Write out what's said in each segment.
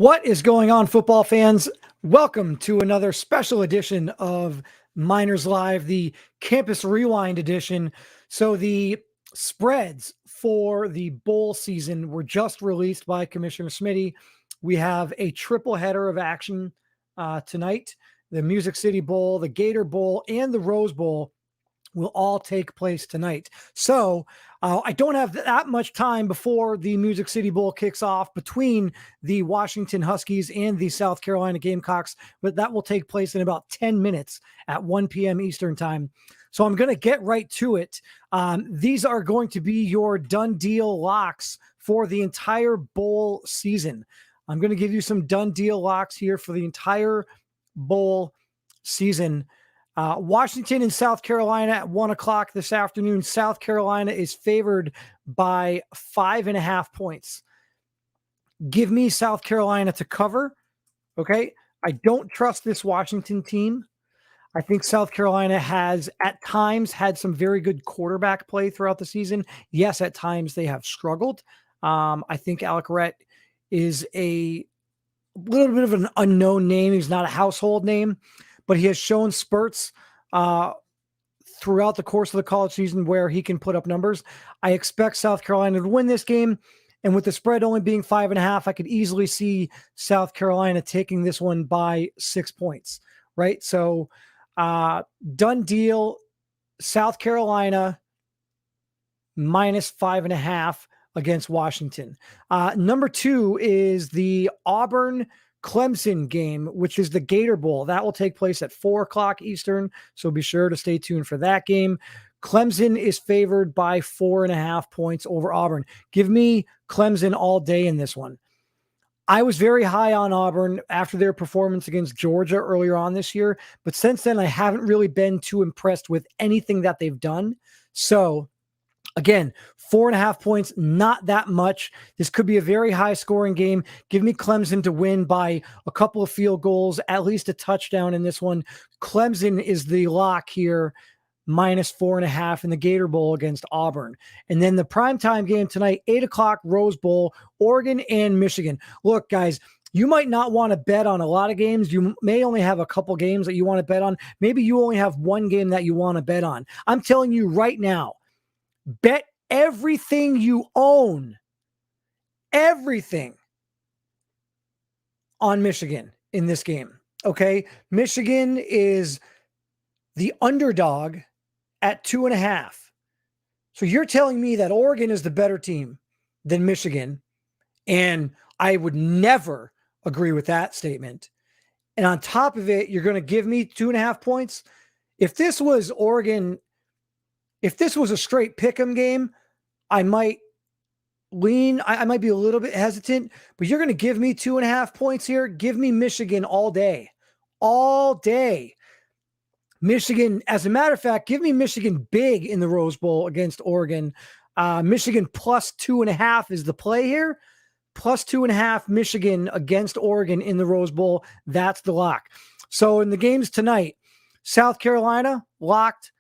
What is going on, football fans? Welcome to another special edition of Miners Live, the Campus Rewind edition. So the spreads for the bowl season were just released by Commissioner Smitty. We have a triple header of action tonight. The Music City Bowl, the Gator Bowl, and the Rose Bowl will all take place tonight. So I don't have that much time before the Music City Bowl kicks off between the Washington Huskies and the South Carolina Gamecocks, but that will take place in about 10 minutes at 1 p.m. Eastern time. So I'm going to get right to it. These are going to be your done deal locks for the entire bowl season. I'm going to give you some done deal locks here for the entire bowl season. Washington and South Carolina at 1 o'clock this afternoon. South Carolina is favored by 5.5 points. Give me South Carolina to cover. Okay. I don't trust this Washington team. I think South Carolina has at times had some very good quarterback play throughout the season. Yes, at times they have struggled. I think Alec Rhett is a little bit of an unknown name. He's not a household name, but he has shown spurts throughout the course of the college season where he can put up numbers. I expect South Carolina to win this game. And with the spread only being 5.5, I could easily see South Carolina taking this one by 6 points, right? So done deal, South Carolina minus 5.5 against Washington. Number 2 is the Auburn Clemson game, which is the Gator Bowl. That will take place at 4 o'clock Eastern, so be sure to stay tuned for that game. Clemson is favored by 4.5 points over Auburn. Give me Clemson all day in this one. I was very high on Auburn after their performance against Georgia earlier on this year, but since then I haven't really been too impressed with anything that they've done. So again, 4.5 points, not that much. This could be a very high scoring game. Give me Clemson to win by a couple of field goals, at least a touchdown in this one. Clemson is the lock here, minus 4.5 in the Gator Bowl against Auburn. And then the primetime game tonight, 8 o'clock Rose Bowl, Oregon and Michigan. Look, guys, you might not want to bet on a lot of games. You may only have a couple games that you want to bet on. Maybe you only have one game that you want to bet on. I'm telling you right now, bet everything you own, everything on Michigan in this game. Okay. Michigan is the underdog at 2.5. So you're telling me that Oregon is the better team than Michigan. And I would never agree with that statement. And on top of it, you're going to give me 2.5 points. If this was Oregon, if this was a straight pick'em game, I might lean. I might be a little bit hesitant, but you're going to give me 2.5 points here. Give me Michigan all day. All day. Michigan, as a matter of fact, give me Michigan big in the Rose Bowl against Oregon. Michigan plus 2.5 is the play here. Plus 2.5 Michigan against Oregon in the Rose Bowl. That's the lock. So in the games tonight, South Carolina locked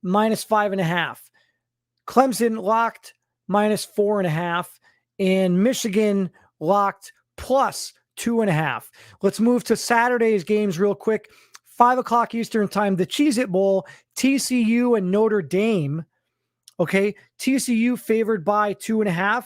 minus 5.5. Clemson locked minus 4.5. And Michigan locked plus 2.5. Let's move to Saturday's games real quick. 5 o'clock Eastern time, the Cheez-It Bowl, TCU and Notre Dame. Okay, TCU favored by 2.5.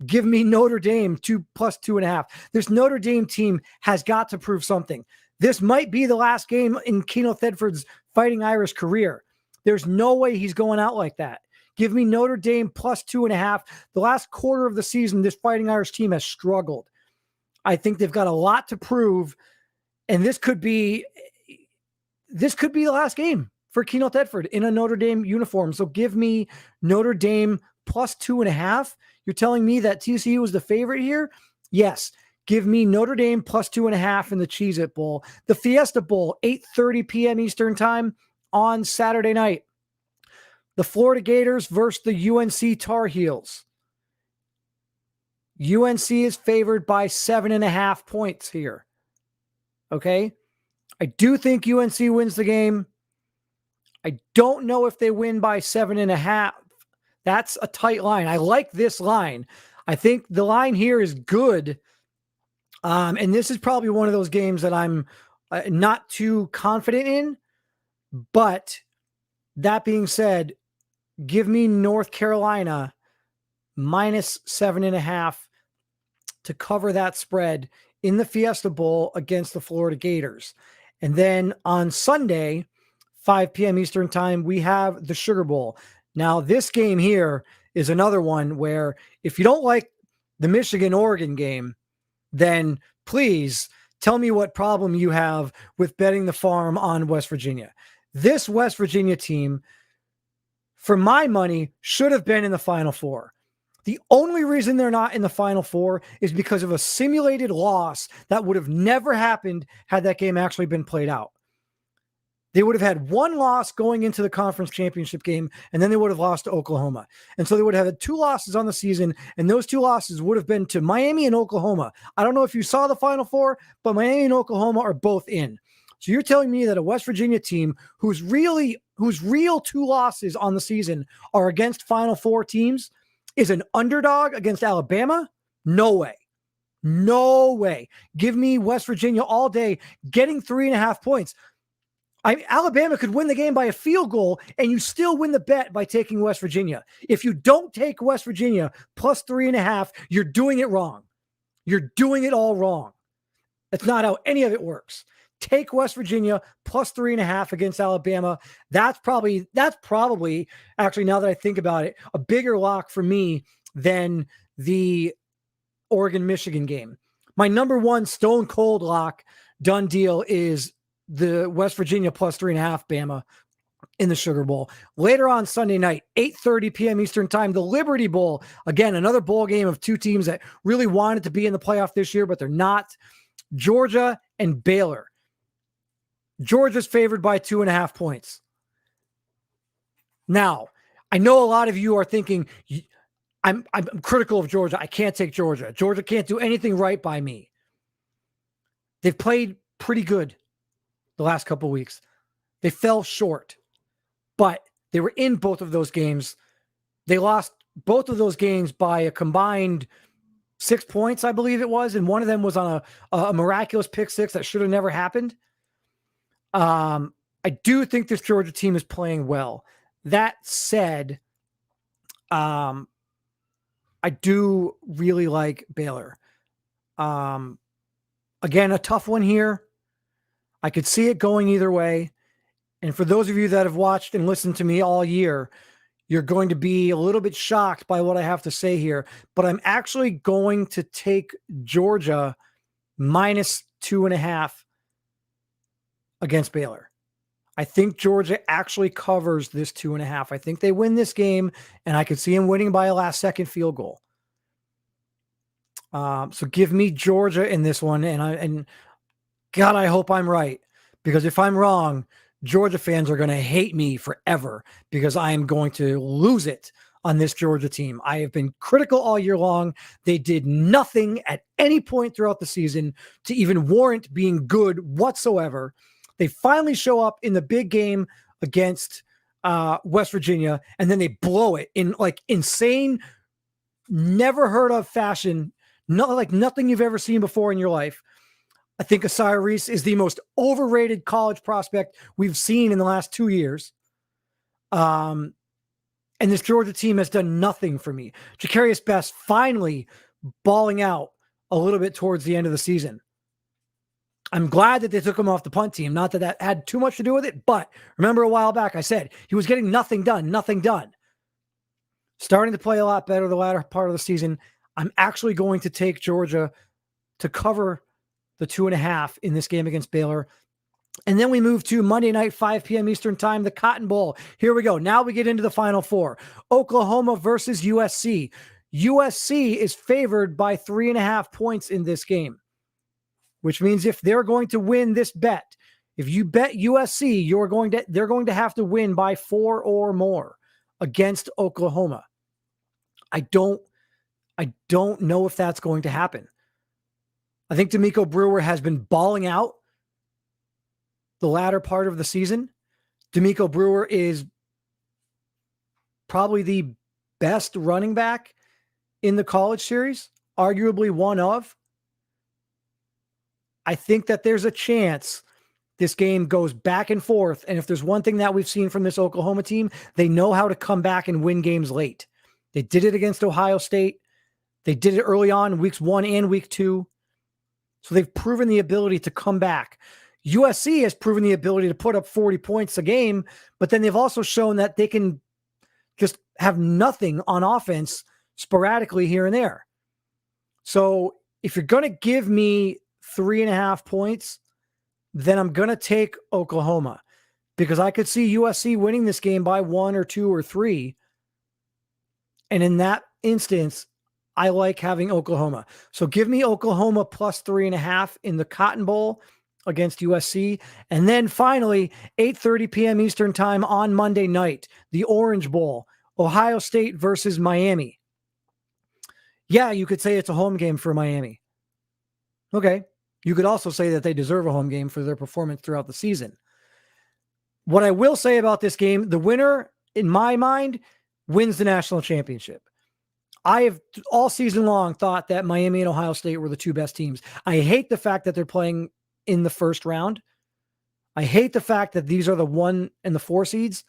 Give me Notre Dame plus 2.5. This Notre Dame team has got to prove something. This might be the last game in Keno Thedford's Fighting Irish career. There's no way he's going out like that. Give me Notre Dame plus 2.5. The last quarter of the season, this Fighting Irish team has struggled. I think they've got a lot to prove, and this could be the last game for Keno Thedford in a Notre Dame uniform. So give me Notre Dame plus 2.5. You're telling me that TCU is the favorite here? Yes. Give me Notre Dame plus 2.5 in the Cheez-It Bowl. The Fiesta Bowl, 8:30 p.m. Eastern time on Saturday night. The Florida Gators versus the UNC Tar Heels. UNC is favored by 7.5 points here. Okay? I do think UNC wins the game. I don't know if they win by 7.5. That's a tight line. I like this line. I think the line here is good. And this is probably one of those games that I'm not too confident in. But that being said, give me North Carolina minus 7.5 to cover that spread in the Fiesta Bowl against the Florida Gators. And then on Sunday, 5 p.m. Eastern time, we have the Sugar Bowl. Now, this game here is another one where if you don't like the Michigan-Oregon game, then please tell me what problem you have with betting the farm on West Virginia. This West Virginia team, for my money, should have been in the Final Four. The only reason they're not in the Final Four is because of a simulated loss that would have never happened had that game actually been played out. They would have had one loss going into the conference championship game, and then they would have lost to Oklahoma. And so they would have had 2 losses on the season, and those 2 losses would have been to Miami and Oklahoma. I don't know if you saw the Final Four, but Miami and Oklahoma are both in. So you're telling me that a West Virginia team whose real 2 losses on the season are against Final Four teams is an underdog against Alabama? No way. No way. Give me West Virginia all day, getting 3.5 points. Alabama could win the game by a field goal, and you still win the bet by taking West Virginia. If you don't take West Virginia plus 3.5, you're doing it wrong. You're doing it all wrong. That's not how any of it works. Take West Virginia plus 3.5 against Alabama. That's probably, actually, now that I think about it, a bigger lock for me than the Oregon-Michigan game. My number one stone cold lock, done deal, is the West Virginia plus 3.5 Bama in the Sugar Bowl. Later on Sunday night, 8:30 p.m. Eastern time, the Liberty Bowl. Again, another bowl game of 2 teams that really wanted to be in the playoff this year, but they're not. Georgia and Baylor. Georgia's favored by 2.5 points. Now, I know a lot of you are thinking, I'm critical of Georgia. I can't take Georgia. Georgia can't do anything right by me. They've played pretty good the last couple of weeks. They fell short, but they were in both of those games. They lost both of those games by a combined 6 points, I believe it was, and one of them was on a miraculous pick six that should have never happened. I do think this Georgia team is playing well. That said, I do really like Baylor. Again, a tough one here. I could see it going either way. And for those of you that have watched and listened to me all year, you're going to be a little bit shocked by what I have to say here. But I'm actually going to take Georgia minus 2.5 against Baylor. I think Georgia actually covers this 2.5. I think they win this game, and I could see them winning by a last-second field goal. So give me Georgia in this one, and God, I hope I'm right, because if I'm wrong, Georgia fans are going to hate me forever because I am going to lose it on this Georgia team. I have been critical all year long. They did nothing at any point throughout the season to even warrant being good whatsoever. They finally show up in the big game against West Virginia, and then they blow it in like insane, never heard of fashion, like nothing you've ever seen before in your life. I think Asai Reese is the most overrated college prospect we've seen in the last 2 years. And this Georgia team has done nothing for me. Jacarius Best finally balling out a little bit towards the end of the season. I'm glad that they took him off the punt team. Not that that had too much to do with it, but remember a while back I said he was getting nothing done. Starting to play a lot better the latter part of the season. I'm actually going to take Georgia to cover the 2.5 in this game against Baylor. And then we move to Monday night, 5 p.m. Eastern time, the Cotton Bowl. Here we go. Now we get into the Final Four. Oklahoma versus USC. USC is favored by 3.5 points in this game, which means if they're going to win this bet, if you bet USC, they're going to have to win by 4 or more against Oklahoma. I don't know if that's going to happen. I think D'Amico Brewer has been balling out the latter part of the season. D'Amico Brewer is probably the best running back in the college series, arguably one of. I think that there's a chance this game goes back and forth. And if there's one thing that we've seen from this Oklahoma team, they know how to come back and win games late. They did it against Ohio State. They did it early on, weeks 1 and week 2. So they've proven the ability to come back. USC has proven the ability to put up 40 points a game, but then they've also shown that they can just have nothing on offense sporadically here and there. So if you're going to give me 3.5 points, then I'm going to take Oklahoma because I could see USC winning this game by 1 or 2 or 3. And in that instance, I like having Oklahoma. So give me Oklahoma plus 3.5 in the Cotton Bowl against USC. And then finally, 8:30 p.m. Eastern time on Monday night, the Orange Bowl, Ohio State versus Miami. Yeah, you could say it's a home game for Miami. Okay. You could also say that they deserve a home game for their performance throughout the season. What I will say about this game, the winner, in my mind, wins the national championship. I have all season long thought that Miami and Ohio State were the two best teams. I hate the fact that they're playing in the first round. I hate the fact that these are the 1 and the 4 seeds.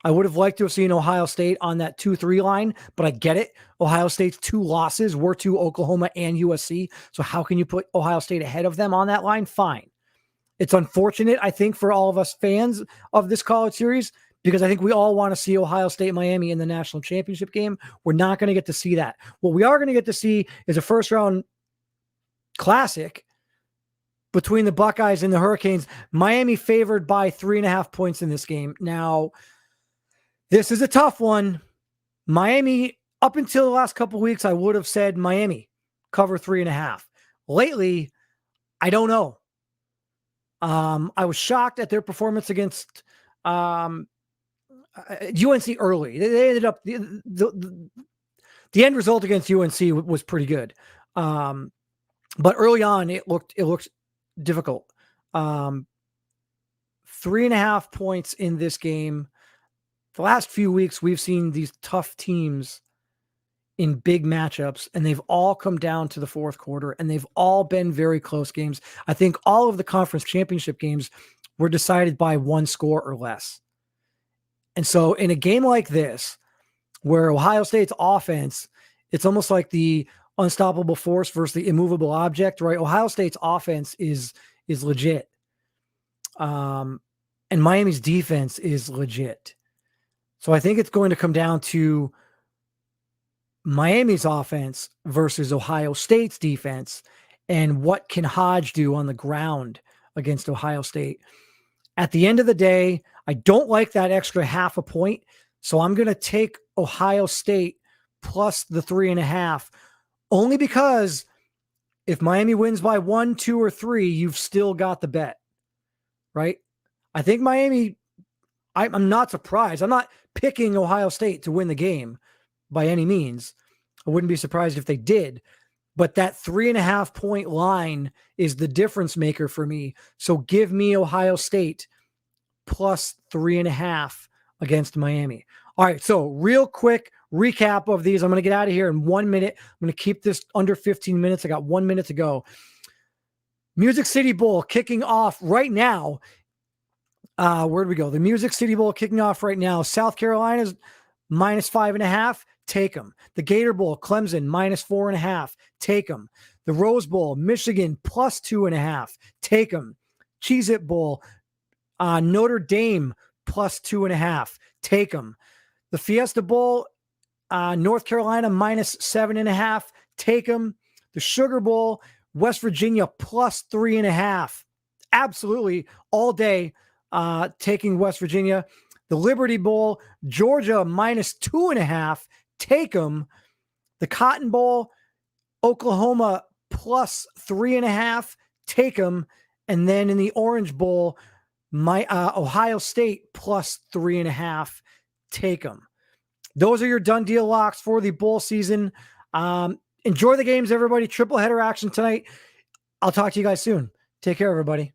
I would have liked to have seen Ohio State on that 2-3 line, but I get it. Ohio State's 2 losses were to Oklahoma and USC. So how can you put Ohio State ahead of them on that line? Fine. It's unfortunate, I think, for all of us fans of this college series, because I think we all want to see Ohio State, Miami in the national championship game. We're not going to get to see that. What we are going to get to see is a first round classic between the Buckeyes and the Hurricanes. Miami favored by 3.5 points in this game. Now, this is a tough one. Miami, up until the last couple of weeks, I would have said Miami cover 3.5. Lately, I don't know. I was shocked at their performance against UNC early. They ended up the end result against UNC was pretty good, but early on it looked difficult. 3.5 points in this game. The last few weeks we've seen these tough teams in big matchups, and they've all come down to the fourth quarter, and they've all been very close games. I think all of the conference championship games were decided by 1 score or less. And so in a game like this, where Ohio State's offense, it's almost like the unstoppable force versus the immovable object, right? Ohio State's offense is legit. And Miami's defense is legit. So I think it's going to come down to Miami's offense versus Ohio State's defense, and what can Hodge do on the ground against Ohio State. At the end of the day, I don't like that extra 0.5 point, so I'm going to take Ohio State plus the 3.5, only because if Miami wins by 1, 2, or 3, you've still got the bet, right? I think Miami, I'm not surprised. I'm not picking Ohio State to win the game by any means. I wouldn't be surprised if they did, but that 3.5 point line is the difference maker for me. So give me Ohio State plus 3.5 against Miami. All right. So real quick recap of these. I'm going to get out of here in 1 minute. I'm going to keep this under 15 minutes. I got 1 minute to go. Music City Bowl kicking off right now. Where do we go? The Music City Bowl kicking off right now. South Carolina's minus 5.5. Take them. The Gator Bowl, Clemson, minus 4.5. Take them. The Rose Bowl, Michigan, plus 2.5. Take them. Cheez-It Bowl, Notre Dame, plus 2.5. Take them. The Fiesta Bowl, North Carolina, minus 7.5. Take them. The Sugar Bowl, West Virginia, plus 3.5. Absolutely all day taking West Virginia. The Liberty Bowl, Georgia, minus 2.5. Take them. The Cotton Bowl, Oklahoma, plus 3.5. Take them. And then in the Orange Bowl, Ohio State, plus 3.5. Take them. Those are your done deal locks for the bowl season. Enjoy the games, everybody. Triple header action tonight. I'll talk to you guys soon. Take care, everybody.